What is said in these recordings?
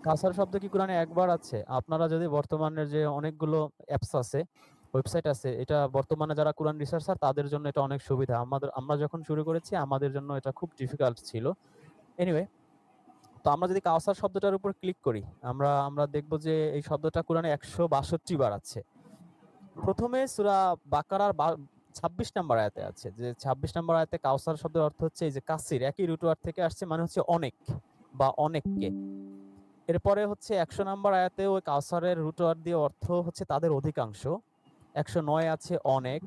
কাউসার শব্দ কি কোরআনে একবার আছে? আপনারা যদি বর্তমানের যে অনেকগুলো অ্যাপস আছে, ওয়েবসাইট আছে, এটা বর্তমানে যারা কোরআন রিসার্চার তাদের জন্য এটা অনেক সুবিধা। আমরা যখন শুরু করেছি আমাদের জন্য এটা খুব ডিফিকাল্ট ছিল। এনিওয়ে, তো আমরা যদি কাউসার শব্দটার উপর ক্লিক করি, আমরা আমরা দেখব যে এই শব্দটা কোরআনে ১৬২ বার আছে। প্রথমে সূরা বাকারার ২৬ নম্বর আয়াতে আছে যে ২৬ নম্বর আয়াতে কাউসার শব্দের অর্থ হচ্ছে এই যে কাসির, একই রুট ওয়ার্ড থেকে আসছে, মানে হচ্ছে অনেক বা অনেককে। এরপরে হচ্ছে ১০০ নম্বর আয়াতে ওই কাউসারের রুট ওয়ার্ড দিয়ে অর্থ হচ্ছে তাদের অধিকাংশ। ১০৯ আছে অনেক,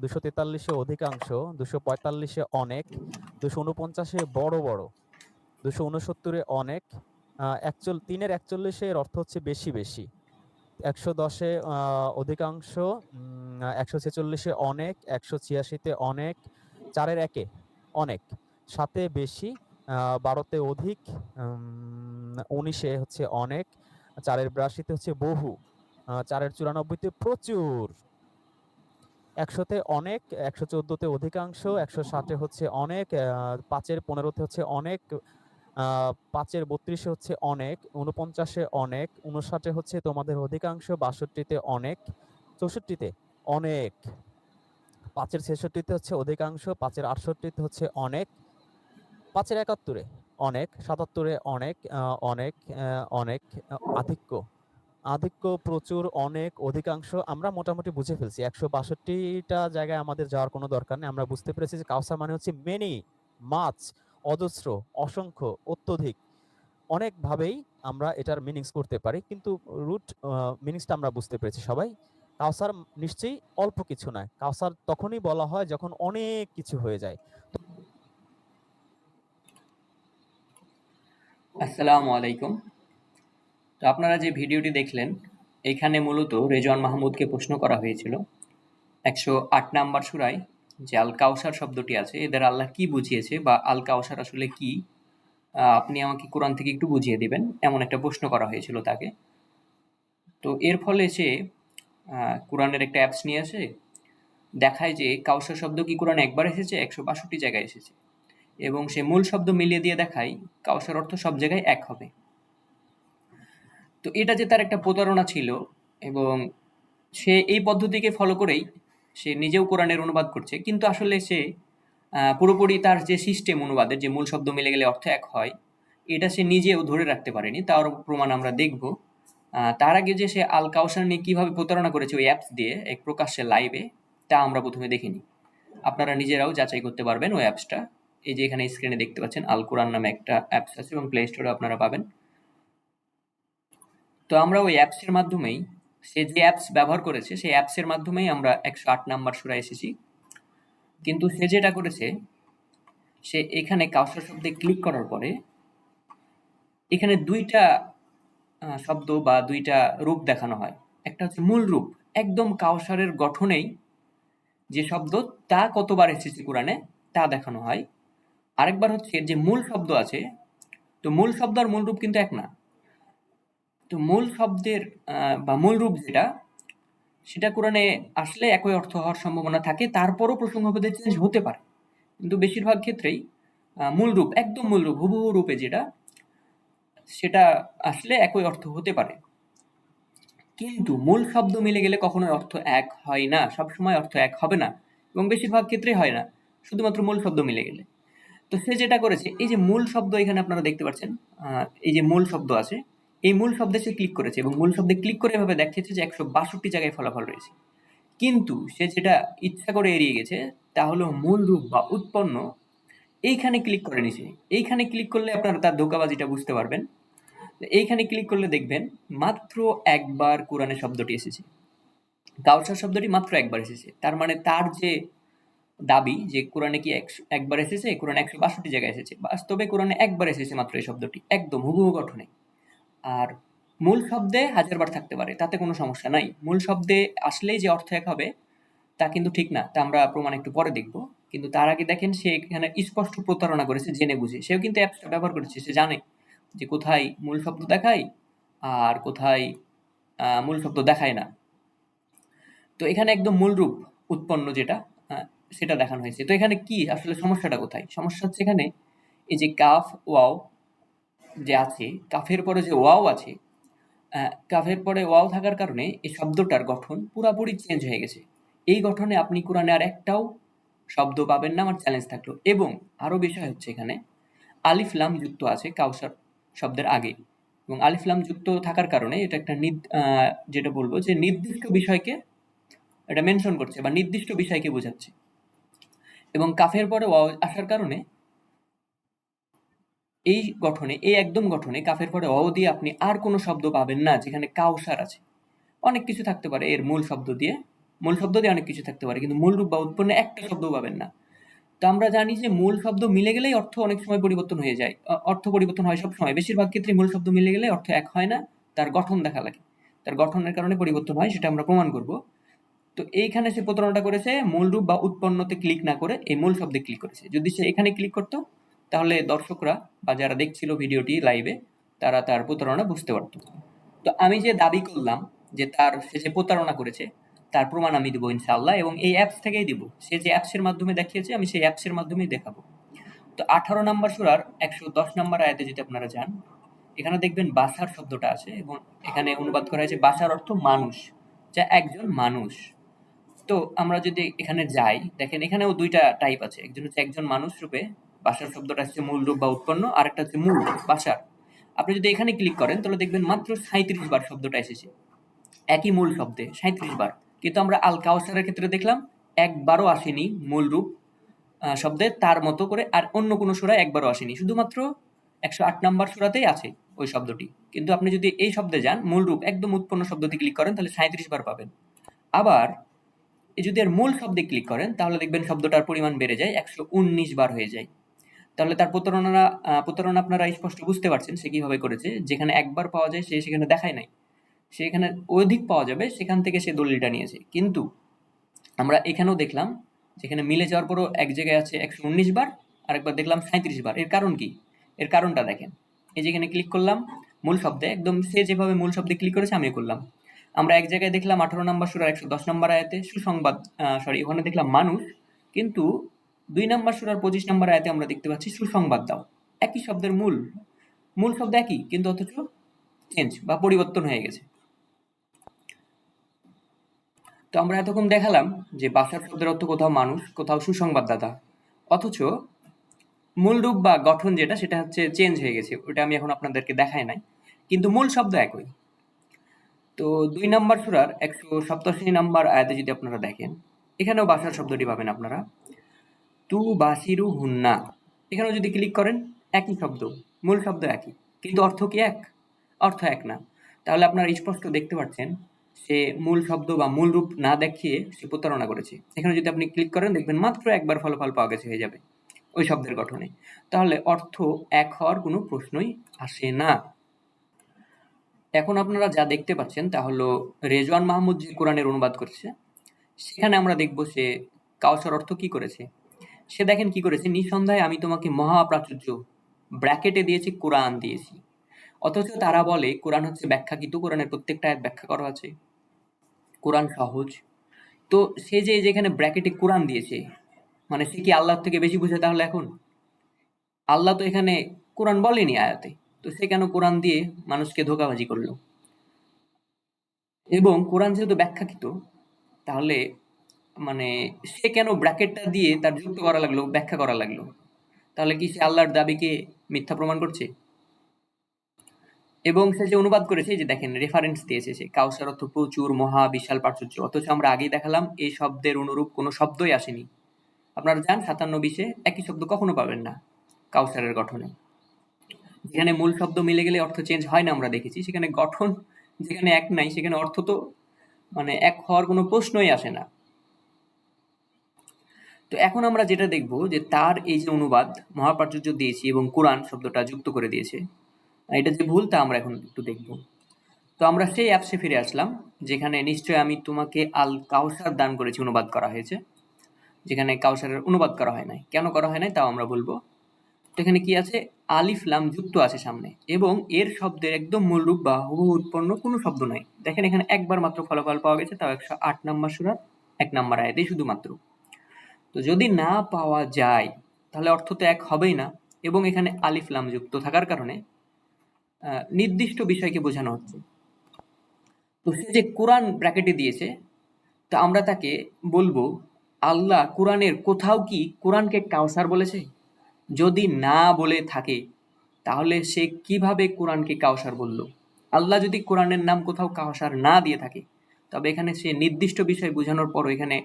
২৪৩ এ অধিকাংশ, ২৪৫ এ অনেক, ২৪৯ এ বড় বড়, ২৬৯ এ অনেক, ৩ এর ৪১ এর অর্থ হচ্ছে বেশি বেশি, ১১০ এ অধিকাংশ, ১৪৬ এ অনেক, ১৮৬ তে অনেক, ৪ এর ১ এ অনেক, ৭ এ বেশি, ১২ তে অধিক, ১৯ এ হচ্ছে অনেক, ৪ এর ৮২ তে হচ্ছে বহু, ৪ এর ৯৪ তে প্রচুর, ১০০ তে অনেক, ১১৪ তে অধিকাংশ, ১৬০ এ হচ্ছে অনেক, ৫ এর ১৫ তে হচ্ছে অনেক, ৫ এর ৩২ এ হচ্ছে অনেক, ৪৯ এ অনেক, ৫৯ এ হচ্ছে তোমাদের অধিকাংশ, ৬২ তে অনেক, ৬৪ তে অনেক, ৫ এর ৬৬ তে হচ্ছে অধিকাংশ, ৫ এর ৬৮ তে হচ্ছে অনেক, ৫ এর ৭১ এ অনেক, ৭৭ এ অনেক, অনেক, অনেক, আধিক্য, আধিক্য, প্রচুর, অনেক, অধিকাংশ আমরা মোটামুটি বুঝে ফেলছি। ১৬২ টা জায়গায় আমাদের যাওয়ার কোনো দরকার নেই। আমরা বুঝতে পেরেছি যে কাউসার মানে হচ্ছে মেনি, মাচ, অজস্র, অসংখ্য, অত্যধিক। অনেকভাবেই আমরা এটার মিনিংস করতে পারি। কিন্তু রুট মিনিংসটা আমরা বুঝতে পেরেছি সবাই। কাউসার নিশ্চয়ই অল্প কিছু নয়। কাউসার তখনই বলা হয় যখন অনেক কিছু হয়ে যায়। আসসালামু আলাইকুম। তো আপনারা যে ভিডিওটি দেখলেন, এখানে মূলত রেজওয়ান মাহমুদকে প্রশ্ন করা হয়েছিল ১০৮ নাম্বার সূরায় যে আল কাউসার শব্দটি আছে, এদের আল্লাহ কি বুঝিয়েছে বা আল কাউসার আসলে কি, আপনি আমাকে কোরআন থেকে একটু বুঝিয়ে দিবেন, এমন একটা প্রশ্ন করা হয়েছিল তাকে। তো এর ফলে সে কোরআনের একটা অ্যাপস নিয়ে আসে, দেখায় যে কাউসার শব্দ কি কোরআনে একবার এসেছে, ১৬২ জায়গায় এসেছে, এবং সে মূল শব্দ মিলিয়ে দিয়ে দেখায় কাউসার অর্থ সব জায়গায় এক হবে। তো এটা যে তার একটা প্রতারণা ছিল, এবং সে এই পদ্ধতিকে ফলো করেই সে নিজেও কোরআনের অনুবাদ করছে, কিন্তু আসলে সে পুরোপুরি তার যে সিস্টেম অনুবাদের, যে মূল শব্দ মিলে গেলে অর্থ এক হয়, এটা সে নিজেও ধরে রাখতে পারেনি। তার প্রমাণ আমরা দেখব। তার আগে যে সে আল কাউসার নিয়ে কিভাবে প্রতারণা করেছে ওই অ্যাপস দিয়ে এক প্রকাশ্যে লাইভে, তা আমরা প্রথমে দেখিনি। আপনারা নিজেরাও যাচাই করতে পারবেন ওই অ্যাপসটা। এই যে এখানে স্ক্রিনে দেখতে পাচ্ছেন, আল কোরআন নামে একটা অ্যাপস আছে এবং প্লে স্টোরে আপনারা পাবেন। তো আমরা ওই অ্যাপসের মাধ্যমেই, সে যে অ্যাপস ব্যবহার করেছে সেই অ্যাপসের মাধ্যমেই আমরা ১০৮ নাম্বার সূরায় এসেছি। কিন্তু সে যেটা করেছে, সে এখানে কাউসার শব্দে ক্লিক করার পরে এখানে ২ টা শব্দ বা ২ টা রূপ দেখানো হয়। একটা হচ্ছে মূল রূপ, একদম কাউসারের গঠনেই যে শব্দ তা কতবার এসেছে কোরআনে তা দেখানো হয়। আরেকবার হচ্ছে যে মূল শব্দ আছে, তো মূল শব্দ আর মূল রূপ কিন্তু এক না। তো মূল শব্দের বা মূল রূপ যেটা, সেটা কোরআনে আসলে একই অর্থ হওয়ার সম্ভাবনা থাকে, তারপরও প্রসঙ্গভেদে চেঞ্জ হতে পারে। কিন্তু বেশিরভাগ ক্ষেত্রেই মূল রূপ, একদম মূল রূপ, হুবহু রূপে যেটা, সেটা আসলে একই অর্থ হতে পারে। কিন্তু মূল শব্দ মিলে গেলে কখনোই অর্থ এক হয় না, সবসময় অর্থ এক হবে না, এবং বেশিরভাগ ক্ষেত্রেই হয় না, শুধুমাত্র মূল শব্দ মিলে গেলে। তো সে যেটা করেছে, এই যে মূল শব্দ এখানে আপনারা দেখতে পাচ্ছেন, এই যে মূল শব্দ আছে, এই মূল শব্দে সে ক্লিক করেছে এবং মূল শব্দে ক্লিক করে এভাবে দেখিয়েছে যে ১৬২ জায়গায় ফলাফল রয়েছে। কিন্তু সে যেটা ইচ্ছা করে এড়িয়ে গেছে, তা হলো মূল রূপ বা উৎপন্ন, এইখানে ক্লিক করে নিছে। এইখানে ক্লিক করলে আপনারা তার ধোঁকাবাজিটা বুঝতে পারবেন। এইখানে ক্লিক করলে দেখবেন মাত্র একবার কোরআনে শব্দটি এসেছে, কাউসার শব্দটি মাত্র একবার এসেছে। তার মানে তার যে দাবি যে কোরআনে কি একবার এসেছে, কোরআনে ১৬২ জায়গায় এসেছে, বাস্তবে কোরআনে একবার এসেছে মাত্র এই শব্দটি, একদম হুবহু গঠনে। আর মূল শব্দে হাজারবার থাকতে পারে, তাতে কোনো সমস্যা নাই। মূল শব্দে আসলেই যে অর্থ এক হবে তা কিন্তু ঠিক না, তা আমরা প্রমাণ একটু পরে দেখব। কিন্তু তার আগে দেখেন, সে এখানে স্পষ্ট প্রতারণা করেছে জেনে বুঝে। সেও কিন্তু অ্যাপসটা ব্যবহার করেছে, সে জানে যে কোথায় মূল শব্দ দেখায় আর কোথায় মূল শব্দ দেখায় না। তো এখানে একদম মূল রূপ উৎপন্ন যেটা, সেটা দেখানো হয়েছে। তো এখানে কি আসলে সমস্যাটা কোথায়? সমস্যা হচ্ছে এখানে এই যে কাফ ওয়াও, যে আছে, কাফের পরে যে ওয়াও আছে, কাফের পরে ওয়াও থাকার কারণে এই শব্দটার গঠন পুরাপুরি চেঞ্জ হয়ে গেছে। এই গঠনে আপনি কোরআনে আর একটাও শব্দ পাবেন না, আমার চ্যালেঞ্জ থাকলো। এবং আরো বিষয় হচ্ছে এখানে আলিফ লাম যুক্ত আছে কাউসার শব্দের আগে, এবং আলিফ লাম যুক্ত থাকার কারণে এটা একটা যেটা বলবো যে নির্দিষ্ট বিষয়কে এটা মেনশন করছে বা নির্দিষ্ট বিষয়কে বোঝাচ্ছে। এবং কাফের পরে ওয়াও আসার কারণে এই একদম গঠনে কাফের পরে ওয়াও দিয়ে আপনি আর কোনো শব্দ পাবেন না যেখানে কাউসার আছে। অনেক কিছু থাকতে পারে এর মূল শব্দ দিয়ে অনেক কিছু থাকতে পারে, কিন্তু মূল রূপ বা উৎপন্নে একটা শব্দও পাবেন না। তো আমরা জানি যে মূল শব্দ মিলে গেলেই অর্থ অনেক সময় পরিবর্তন হয়ে যায়। অর্থ পরিবর্তন হয় সব সময়, বেশিরভাগ ক্ষেত্রে মূল শব্দ মিলে গেলে অর্থ এক হয় না, তার গঠন দেখা লাগে, তার গঠনের কারণে পরিবর্তন হয়, সেটা আমরা প্রমাণ করব। তো এইখানে সে প্রতারণাটা করেছে, মূল রূপ বা উৎপন্নতে ক্লিক না করে এই মূল শব্দে ক্লিক করেছে। যদি সে এখানে ক্লিক করতো তাহলে দর্শকরা বা যারা দেখছিল ভিডিওটি লাইভে তারা তার প্রতারণা বুঝতে পারতো। তো আমি যে দাবি করলাম যে সে যে প্রতারণা করেছে তার প্রমাণ আমি দিব ইনশাআল্লাহ, এবং এই অ্যাপস থেকেই দিব। সে যে অ্যাপসের মাধ্যমে দেখিয়েছে আমি সেই অ্যাপসের মাধ্যমেই দেখাবো। তো 18 নম্বর সূরার 110 নম্বর আয়াতে যদি আপনারা যান, এখানে দেখবেন বাশার শব্দটা আছে এবং এখানে অনুবাদ করা হয়েছে বাশার অর্থ মানুষ, যা একজন মানুষ। তো আমরা যদি এখানে যাই, দেখেন এখানেও দুইটা টাইপ আছে। একজন হচ্ছে একজন মানুষ রূপে বাশার শব্দটা হচ্ছে মূল রূপ বা উৎপন্ন, আর একটা হচ্ছে মূল বাশার। আপনি যদি এখানে ক্লিক করেন তাহলে দেখবেন মাত্র 37 বার শব্দটা এসেছে একই মূল শব্দে, 37 বার। কিন্তু আমরা আল কাউসারের ক্ষেত্রে দেখলাম একবারও আসেনি মূল রূপ শব্দে তার মতো করে, আর অন্য কোনো সূরায় একবারও আসেনি, শুধুমাত্র 108 নম্বর সূরাতেই আছে ওই শব্দটি। কিন্তু আপনি যদি এই শব্দে যান, মূল রূপ একদম উৎপন্ন শব্দতে ক্লিক করেন তাহলে 37 বার পাবেন। আবার যদি এর মূল শব্দে ক্লিক করেন তাহলে দেখবেন শব্দটার পরিমাণ বেড়ে যায়, 119 বার হয়ে যায়। তাহলে তার প্রতারণা আপনারা স্পষ্ট বুঝতে পারছেন সে কিভাবে করেছে। যেখানে একবার পাওয়া যায় সে সেখানে দেখায় নাই, সেখানে অধিক পাওয়া যাবে সেখান থেকে সে দলিলটা নিয়েছে। কিন্তু আমরা এখানেও দেখলাম যেখানে মিলে যাওয়ার পরও এক জায়গায় আছে 119 বার, আরেকবার দেখলাম 37 বার। এর কারণ কি? এর কারণটা দেখেন, এই যেখানে ক্লিক করলাম মূল শব্দে, একদম সে যেভাবে মূল শব্দে ক্লিক করেছে আমি করলাম। আমরা এক জায়গায় দেখলাম 18 নম্বর সূরার 110 নম্বর আয়াতে সুসংবাদ, ওখানে দেখলাম মানুষ, কিন্তু 2 নম্বর সূরার 25 নম্বর আয়াতে আমরা দেখতে পাচ্ছি সুসংবাদ দাও। একই শব্দের মূল শব্দ একই, কিন্তু অথচ চেঞ্জ বা পরিবর্তন হয়ে গেছে। তো আমরা এতক্ষণ দেখালাম যে বাশার শব্দের অর্থ কোথাও মানুষ, কোথাও সুসংবাদদাতা, অথচ মূল রূপ বা গঠন যেটা সেটা হচ্ছে চেঞ্জ হয়ে গেছে। ওটা আমি এখন আপনাদেরকে দেখাই নাই, কিন্তু মূল শব্দ একই। তো 2 নম্বর সূরার 187 নম্বর আয়াতে যদি আপনারা দেখেন, এখানেও বাশার শব্দটি পাবেন আপনারা, তু বাসিরু হুন্না। এখানেও যদি ক্লিক করেন একই শব্দ, মূল শব্দ একই, কিন্তু অর্থ কি এক? অর্থ এক না। তাহলে আপনারা স্পষ্ট দেখতে পাচ্ছেন সে মূল শব্দ বা মূল রূপ না দেখিয়ে সে প্রতারণা করেছে। এখানে যদি আপনি ক্লিক করেন দেখবেন মাত্র একবার ফলাফল পাওয়া গেছে, হয়ে যাবে ওই শব্দের গঠনে। তাহলে অর্থ এক হওয়ার কোনো প্রশ্নই আসে না। এখন আপনারা যা দেখতে পাচ্ছেন তা হলো রেজওয়ান মাহমুদ যে কোরআনের অনুবাদ করেছে, সেখানে আমরা দেখব সে কাউসার অর্থ কি করেছে। সে দেখেন কি করেছে, নিঃসন্দেহে আমি তোমাকে মহাপ্রাচুর্য, ব্র্যাকেটে দিয়েছি কোরআন দিয়েছি। অথচ তারা বলে কোরআন হচ্ছে ব্যাখ্যাকৃত, কোরআনের প্রত্যেকটা আয়াত ব্যাখ্যা করা আছে, কোরআন সহজ। তো সে যে যেখানে ব্র্যাকেটে কোরআন দিয়েছে, মানে সে কি আল্লাহর থেকে বেশি বুঝে তাহলে? এখন আল্লাহ তো এখানে কোরআন বলেনি আয়াতে, তো সে কেন কোরআন দিয়ে মানুষকে ধোঁকাবাজি করলো? এবং কোরআন যেহেতু ব্যাখ্যাকৃত, তাহলে মানে সে কেন ব্র্যাকেটটা দিয়ে তার যুক্ত করা লাগলো, ব্যাখ্যা করা লাগলো? তাহলে কি সে আল্লাহর দাবিকে মিথ্যা প্রমাণ করছে? এবং সে যে অনুবাদ করেছে, যে দেখেন রেফারেন্স দিয়েছে সে কাউসার অর্থ প্রচুর, মহা, বিশাল, প্রাচুর্য, অথচ আমরা আগেই দেখালাম এই শব্দের অনুরূপ কোনো শব্দই আসেনি। আপনারা যান 57-20 একই শব্দ কখনো পাবেন না কাউসারের গঠনে। যেখানে মূল শব্দ মিলে গেলে অর্থ চেঞ্জ হয় না আমরা দেখেছি, সেখানে গঠন যেখানে এক নাই সেখানে অর্থ তো মানে এক হওয়ার কোনো প্রশ্নই আসে না। তো এখন আমরা যেটা দেখব যে তার এই যে অনুবাদ মহাপ্রাচুর্য দিয়েছি এবং কোরআন শব্দটা যুক্ত করে দিয়েছে, এটা যে ভুল তা আমরা এখন একটু দেখব। তো আমরা সেই অ্যাপসে ফিরে আসলাম যেখানে নিশ্চয় আমি তোমাকে আল কাউসার দান করেছি অনুবাদ করা হয়েছে, যেখানে কাউসারের অনুবাদ করা হয় নাই। কেন করা হয় নাই তাও আমরা বলবো। তো এখানে কি আছে, আলিফ লাম যুক্ত আছে সামনে, এবং এর শব্দের একদম মূল রূপ বা হুবহু উৎপন্ন কোনো শব্দ নাই। দেখেন এখানে একবার মাত্র ফলাফল পাওয়া গেছে, তাও 108 নম্বর সূরার 1 নম্বর আয়াতে শুধুমাত্র। তো যদি না পাওয়া যায় তাহলে অর্থ তো এক হবেই না, এবং এখানে আলিফ লাম যুক্ত থাকার কারণে নির্দিষ্ট বিষয়কে বোঝানো হচ্ছে। তো সে যে কোরআন ব্র্যাকেটে দিয়েছে, তো আমরা তাকে বলবো, আল্লাহ কোরআনের কোথাও কি কোরআনকে কাউসার বলেছে? যদি না বলে থাকে তাহলে সে কিভাবে কোরআনকে কাউসার বলল? আল্লাহ যদি কোরআনের নাম কোথাও কাউসার না দিয়ে থাকে, তবে এখানে সে নির্দিষ্ট বিষয় বোঝানোর পর এখানে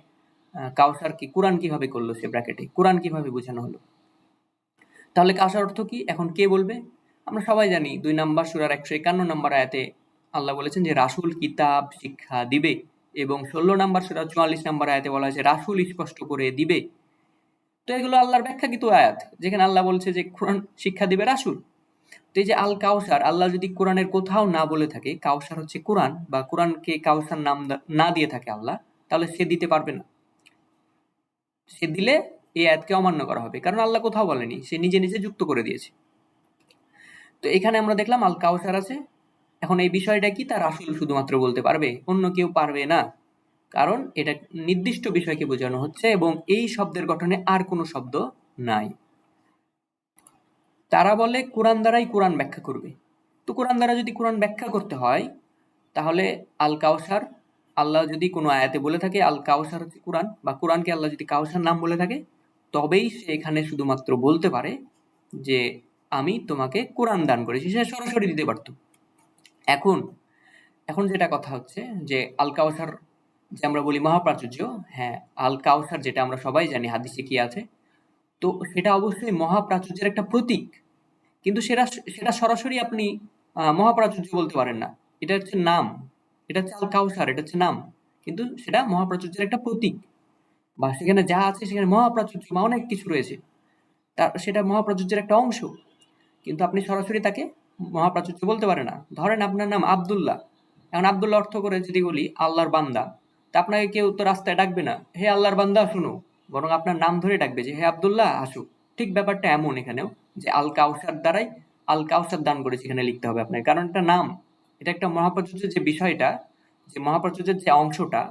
কাউসার কি কোরআন কিভাবে করলো? সে ব্র্যাকেটে কোরআন কিভাবে বোঝানো হলো? তাহলে কাউসার অর্থ কি এখন কে বলবে? আমরা সবাই জানি ২ নাম্বার সূরার ১৫১ নম্বর আয়াতে আল্লাহ বলেছেন যে রাসূল কিতাব শিক্ষা দিবে, এবং ১৬ নাম্বার সূরার ৪৪ নম্বর আয়াতে বলা হয়েছে রাসূল স্পষ্ট করে দিবে। তো এগুলো আল্লাহর ব্যাখ্যাকৃত আয়াত, যেখানে আল্লাহ বলছে যে কোরআন শিক্ষা দিবে রাসূল। তো এই যে আল কাউসার, আল্লাহ যদি কোরআনের কোথাও না বলে থাকে কাউসার হচ্ছে কোরআন, বা কোরআনকে কাউসার নাম না দিয়ে থাকে আল্লাহ, তাহলে সে দিতে পারবে না। সে দিলে এই আয়াতকে অমান্য করা হবে, কারণ আল্লাহ কোথাও বলেনি, সে নিজে নিজে যুক্ত করে দিয়েছে। তো এখানে আমরা দেখলাম আল কাউসার আছে। এখন এই বিষয়টা কি তা রাসূল শুধুমাত্র বলতে পারবে, অন্য কেউ পারবে না, কারণ এটা নির্দিষ্ট বিষয়কে বোঝানো হচ্ছে এবং এই শব্দের গঠনে আর কোনো শব্দ নাই। তারা বলে কোরআন দ্বারাই কোরআন ব্যাখ্যা করবে। তো কোরআন দ্বারা যদি কোরআন ব্যাখ্যা করতে হয়, তাহলে আল কাউসার, আল্লাহ যদি কোনো আয়াতে বলে থাকে আল কাউসার হচ্ছে কোরআন, বা কোরআনকে আল্লাহ যদি কাউসার নাম বলে থাকে, তবেই সে এখানে শুধুমাত্র বলতে পারে যে আমি তোমাকে কোরআন দান করেছি। সে সরাসরি দিতে পারত। এখন এখন যেটা কথা হচ্ছে যে আল কাউসার যে আমরা বলি মহাপ্রাচুর্য, হ্যাঁ, আল কাউসার যেটা আমরা সবাই জানি হাদিসে কি আছে, তো সেটা অবশ্যই মহাপ্রাচুর্যের একটা প্রতীক। কিন্তু সেটা সেটা সরাসরি আপনি মহাপ্রাচুর্য বলতে পারেন না। এটা হচ্ছে নাম। এটা হচ্ছে আল কাউসার, এটা হচ্ছে নাম। কিন্তু সেটা মহাপ্রাচুর্যের একটা প্রতীক, বা সেখানে যা আছে সেখানে মহাপ্রাচুর্য বা অনেক কিছু রয়েছে। সেটা মহাপ্রাচুর্যের একটা অংশ। কিন্তু আপনি সরাসরি তাকে মহাপ্রাচুর্য বলতে পারেন না। ধরেন আপনার নাম আব্দুল্লাহ। এখন আব্দুল্লাহ অর্থ করে যদি বলি আল্লাহর বান্দা, তা আপনাকে কেউ তো রাস্তায় ডাকবে না, হে আল্লাহর বান্দা শুনো, বরং আপনার নাম ধরে ডাকবে যে হে আব্দুল্লাহ আসো। ঠিক ব্যাপারটা এমন এখানেও, যে আল কাউসার দ্বারাই আল কাউসার দান করেছে এখানে লিখতে হবে আপনার, কারণ এটা নাম। এটা একটা মহাপ্রাচুর্যের যে বিষয়টা, যে মহাপ্রাচুর্যের যে অংশটা,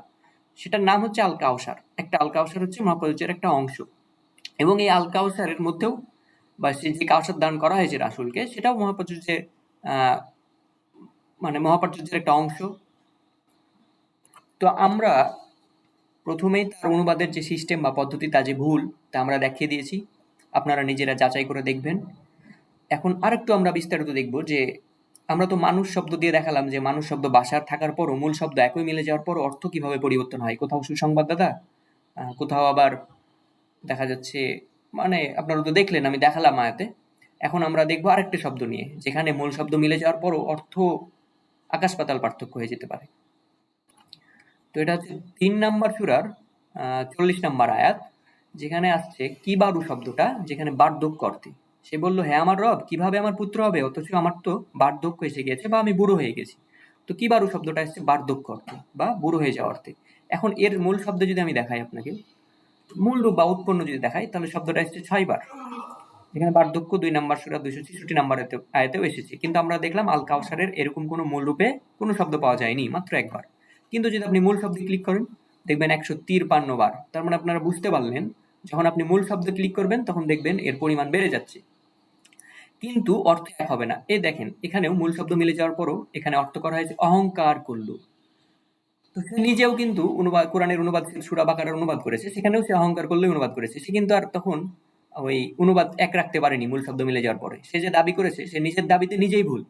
সেটার নাম হচ্ছে আল কাউসার। একটা আল কাউসার হচ্ছে মহাপ্রাচুর্যের একটা অংশ, এবং এই আল কাউসারের মধ্যেও, বা সে যে কাউসার দান করা হয়েছে রাসূলকে, সেটাও মহাপ্রাচুর্যের আহ মানে মহাপ্রাচুর্যের একটা অংশ। তো আমরা প্রথমেই তার অনুবাদের যে সিস্টেম বা পদ্ধতি তা যে ভুল, তা আমরা দেখিয়ে দিয়েছি। আপনারা নিজেরা যাচাই করে দেখবেন। এখন আরেকটু আমরা বিস্তারিত দেখব যে আমরা তো মানুষ শব্দ দিয়ে দেখালাম যে মানুষ শব্দ বাসার থাকার পরও মূল শব্দ একই মিলে যাওয়ার পর অর্থ কিভাবে পরিবর্তন হয়। কোথাও সুসংবাদদাতা, কোথাও আবার দেখা যাচ্ছে, মানে আপনারা তো দেখলেন, আমি দেখালাম আয়াতে। এখন আমরা দেখবো আরেকটা শব্দ নিয়ে, যেখানে মূল শব্দ মিলে যাওয়ার পরও অর্থ আকাশ পাতাল পার্থক্য হয়ে যেতে পারে। তো এটা হচ্ছে ৩ নাম্বার সূরার ৪০ নাম্বার আয়াত, যেখানে আসছে কিবারু শব্দটা, যেখানে বার্ধক্য অর্থে। সে বলল, হে আমার রব, কিভাবে আমার পুত্র হবে, অথচ আমার তো বার্ধক্য এসে গেছে বা আমি বুড়ো হয়ে গেছি। তো কিবারু শব্দটা আসছে বার্ধক্য অর্থে বা বুড়ো হয়ে যাওয়া অর্থে। এখন এর মূল শব্দ যদি আমি দেখাই আপনাকে, মূল রূপ বা উৎপন্ন যদি দেখাই, তাহলে শব্দটা আসছে ৬ বার। এখানে বার্ধক্য ২ নাম্বার সূরা ২৬৬ নাম্বার আয়াতেও এসেছে। কিন্তু আমরা দেখলাম আল কাউসারের এরকম কোনো মূল রূপে কোনো শব্দ পাওয়া যায়নি, মাত্র একবার। কিন্তু যদি আপনি মূল শব্দে ক্লিক করেন, দেখবেন ১৫৩ বার। তার মানে আপনারা বুঝতে পারলেন, যখন আপনি মূল শব্দে ক্লিক করবেন তখন দেখবেন এর পরিমাণ বেড়ে যাচ্ছে, কিন্তু অর্থ এক হবে না। এই দেখেন, এখানেও মূল শব্দ মিলে যাওয়ার পরও এখানে অর্থ করা হয়েছে অহংকার করল। তো সে নিজেও কিন্তু অনুবাদ, কোরআনের অনুবাদ সূরা বাকারার অনুবাদ করেছে, সেখানেও সে অহংকার করলেই অনুবাদ করেছে। সে কিন্তু আর তখন ওই অনুবাদ এক রাখতে পারেনি মূল শব্দ মিলে যাওয়ার পরে। সে যে দাবি করেছে, সে নিজের দাবিতে নিজেই ভুল।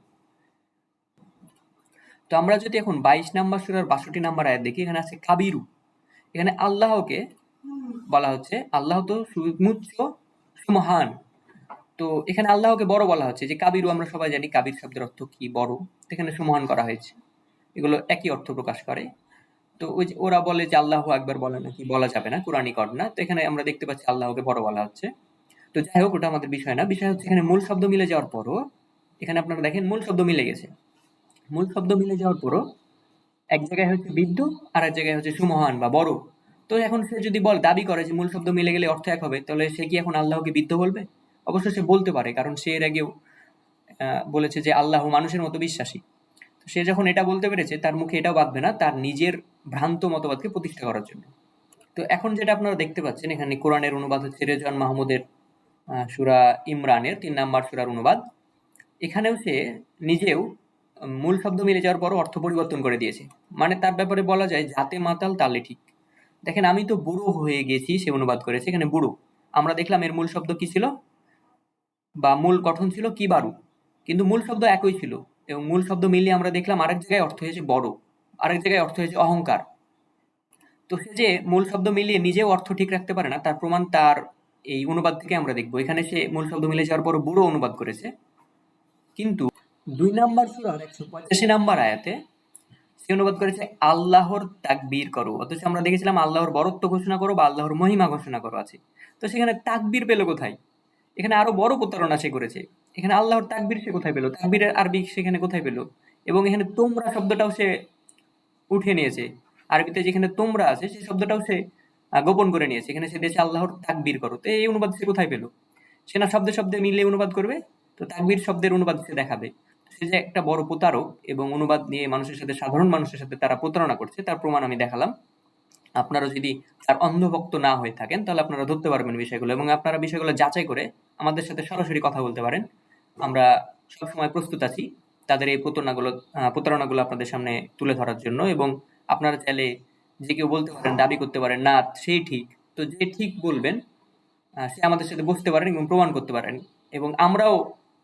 তো আমরা যদি এখন ২২ নাম্বার সূরার ৬২ নাম্বার আয়াত দেখি, এখানে আছে কাবিরু। এখানে আল্লাহকে বলা হচ্ছে, আল্লাহ তো সুউচ্চ সুমহান। তো এখানে আল্লাহকে বড় বলা হচ্ছে, যে কাবিরু আমরা সবাই জানি কাবির শব্দের অর্থ কি, বড়। এখানে সুমহান করা হয়েছে, এগুলো একই অর্থ প্রকাশ করে। তো ওই যে ওরা বলে যে আল্লাহু আকবার বলে নাকি বলা যাবে না, কোরআনিক অর্থ না। তো এখানে আমরা দেখতে পাচ্ছি আল্লাহকে বড় বলা হচ্ছে। তো যাই হোক, ওটা আমাদের বিষয় না। বিষয় হচ্ছে এখানে মূল শব্দ মিলে যাওয়ার পরও, এখানে আপনারা দেখেন মূল শব্দ মিলে গেছে। মূল শব্দ মিলে যাওয়ার পরও এক জায়গায় হচ্ছে বৃদ্ধ, আর এক জায়গায় হচ্ছে সুমহান বা বড়। তো এখন সে যদি দাবি করে যে মূল শব্দ মিলে গেলে অর্থ এক হবে, তাহলে সে কি এখন আল্লাহকে বৃদ্ধ বলবে? অবশ্য সে বলতে পারে, কারণ সে এর আগেও বলেছে যে আল্লাহ মানুষের মতো বিশ্বাসী। তো সে যখন এটা বলতে পেরেছে, তার মুখে এটাও বাঁধবে না তার নিজের ভ্রান্ত মতবাদকে প্রতিষ্ঠা করার জন্য। তো এখন যেটা আপনারা দেখতে পাচ্ছেন, এখানে কোরআনের অনুবাদ হচ্ছে রেজওয়ান মাহমুদের সূরা ইমরানের ৩ নাম্বার সূরার অনুবাদ। এখানেও সে নিজেও মূল শব্দ মিলে যাওয়ার পরও অর্থ পরিবর্তন করে দিয়েছে। মানে তার ব্যাপারে বলা যায় যাতে মাতাল তালে ঠিক। দেখেন আমি তো বুড়ো হয়ে গেছি সে অনুবাদ করেছে, এখানে বুড়ো। আমরা দেখলাম এর মূল শব্দ কি ছিল বা মূল গঠন ছিল কি বারু, কিন্তু মূল শব্দ একই ছিল এবং মূল শব্দ মিলিয়ে আমরা দেখলাম আরেক জায়গায় অর্থ হয়েছে বড়, আরেক জায়গায় অর্থ হয়েছে অহংকার। তো সে যে মূল শব্দ মিলিয়ে নিজেও অর্থ ঠিক রাখতে পারে না তার প্রমাণ তার এই অনুবাদ থেকে আমরা দেখবো। এখানে সে মূল শব্দ মিলে যাওয়ার পর বুড়ো অনুবাদ করেছে, কিন্তু ২ নাম্বার সূরার ১৮৫ নাম্বার আয়াতে সে অনুবাদ করেছে আল্লাহর তাকবীর করো। অথচ আমরা দেখেছিলাম আল্লাহর বরত্ব ঘোষণা করো বা আল্লাহর মহিমা ঘোষণা করো আছে। তো সেখানে তাকবীর পেল কোথায়? এখানে আরো বড় প্রতারণা সে করেছে। এখানে আল্লাহর তাকবীর সে কোথায় পেল? তাকবীরের আরবি সেখানে কোথায় পেল? এবং এখানে তোমরা শব্দটাও সে উঠিয়ে নিয়েছে। আরবিতে যেখানে তোমরা আছে সেই শব্দটাও সে গোপন করে নিয়েছে। এখানে সে দেশে আল্লাহর তাকবীর করো। তো এই অনুবাদ সে কোথায় পেল? সে না শব্দে শব্দে মিলিয়ে অনুবাদ করবে, তো তাকবীর শব্দের অনুবাদ সে দেখাবে। সে যে একটা বড় প্রতারক এবং অনুবাদ নিয়ে মানুষের সাথে, সাধারণ মানুষের সাথে তারা প্রতারণা করছে তার প্রমাণ আমি দেখালাম। আপনারা যদি তার অন্ধভক্ত না হয়ে থাকেন তাহলে আপনারা ধরতে পারবেন বিষয়গুলো এবং আপনারা বিষয়গুলো যাচাই করে আমাদের সাথে সরাসরি কথা বলতে পারেন। আমরা সবসময় প্রস্তুত আছি তাদের এই প্রতারণাগুলো আপনাদের সামনে তুলে ধরার জন্য। এবং আপনারা চাইলে যে কেউ বলতে পারেন, দাবি করতে পারেন না সেই ঠিক, তো যে ঠিক বলবেন সে আমাদের সাথে বসতে পারেন এবং প্রমাণ করতে পারেন এবং আমরাও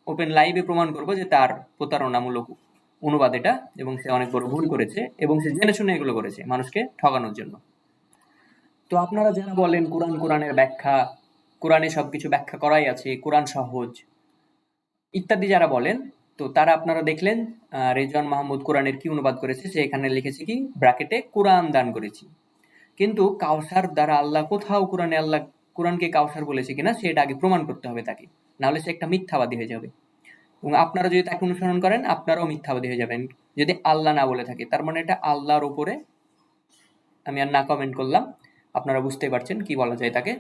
ওপেন লাইভে প্রমাণ করব যে তার প্রতারণামূলক অনুবাদ এটা এবং সে অনেক বড় ভুল করেছে এবং সে জেনে শুনে এগুলো করেছে মানুষকে ঠকানোর জন্য। তো আপনারা যারা বলেন কোরআনের ব্যাখ্যা, কোরআনে সবকিছু ব্যাখ্যা করাই আছে, কোরআন সহজ ইত্যাদি যারা বলেন, তো তারা আপনারা দেখলেন রেজওয়ান মাহমুদ কোরআনের কি অনুবাদ করেছে, সে এখানে লিখেছে কি ব্র্যাকেটে কোরআন দান করেছি। কিন্তু কাউসার দ্বারা আল্লাহ কোথাও কোরআনে আল্লাহ কোরআনকে কাউসার বলেছে কিনা সেটা আগে প্রমাণ করতে হবে তাকে, নাহলে সে একটা মিথ্যাবাদী হয়ে যাবে। এবং আপনারা যদি তাকে অনুসরণ করেন আপনারাও মিথ্যাবাদী হয়ে যাবেন যদি আল্লাহ না বলে থাকে। তার মানে এটা আল্লাহর উপরে, আমি আর না কমেন্ট করলাম, আপনারা বুঝতেই পারছেন কি বলা যায় তাকে।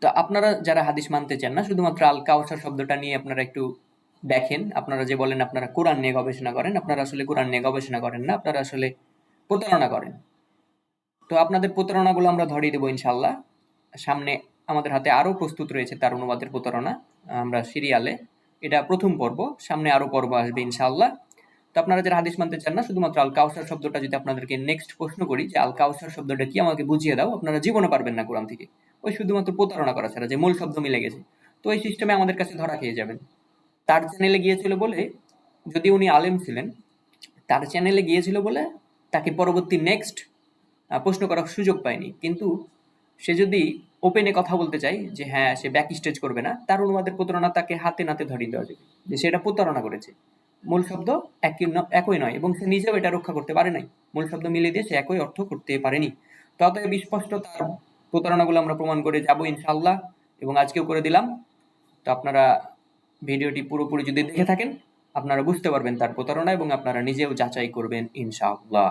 তো আপনারা যারা হাদিস মানতে চান না, শুধুমাত্র আল কাউসার শব্দটা নিয়ে আপনারা একটু দেখেন। আপনারা যে বলেন আপনারা কোরআন নিয়ে গবেষণা করেন, আপনারা আসলে কোরআন নিয়ে গবেষণা করেন না, আপনারা আসলে প্রতারণা করেন। তো আপনাদের প্রতারণাগুলো আমরা ধরিয়ে দেবো ইনশাল্লাহ। সামনে আমাদের হাতে আরো প্রস্তুত রয়েছে তার অনুবাদের প্রতারণা, আমরা সিরিয়ালে, এটা প্রথম পর্ব, সামনে আরো পর্ব আসবে ইনশাআল্লাহ। তো আপনারা যারা হাদিস মানতে চান না, শুধুমাত্র আল কাউসার শব্দটা যদি আপনাদেরকে নেক্সট প্রশ্ন করি যে আল কাউসার শব্দটা কি আমাকে বুঝিয়ে দাও, আপনারা জীবনে পারবেন না কোরআন থেকে, ওই শুধুমাত্র প্রতারণা করা ছাড়া, যে মূল শব্দ মিলে গেছে। তো ওই সিস্টেমে আমাদের কাছে ধরা খেয়ে যাবেন। তার চ্যানেলে গিয়েছিল বলে, যদি উনি আলেম ছিলেন, তার চ্যানেলে গিয়েছিল বলে তাকে পরবর্তী নেক্সট প্রশ্ন করার সুযোগ পায়নি। কিন্তু সে যদি ওপেনে কথা বলতে চায় যে হ্যাঁ সে ব্যাক স্টেজ করবে না, তার অনুবাদের প্রতারণা তাকে হাতে নাতে ধরিয়ে দেওয়া যাবে যে সেটা প্রতারণা করেছে। মূল শব্দ একই নয় এবং সে নিজেও এটা রক্ষা করতে পারে নাই, মূল শব্দ মিলিয়ে দিয়ে সে একই অর্থ করতে পারেনি। তো অতএব স্পষ্ট তার প্রতারণাগুলো আমরা প্রমাণ করে যাবো ইনশাআল্লাহ, এবং আজকেও করে দিলাম। তো আপনারা ভিডিওটি পুরোপুরি যদি দেখে থাকেন আপনারা বুঝতে পারবেন তার প্রতারণা এবং আপনারা নিজেও যাচাই করবেন ইনশাআল্লাহ।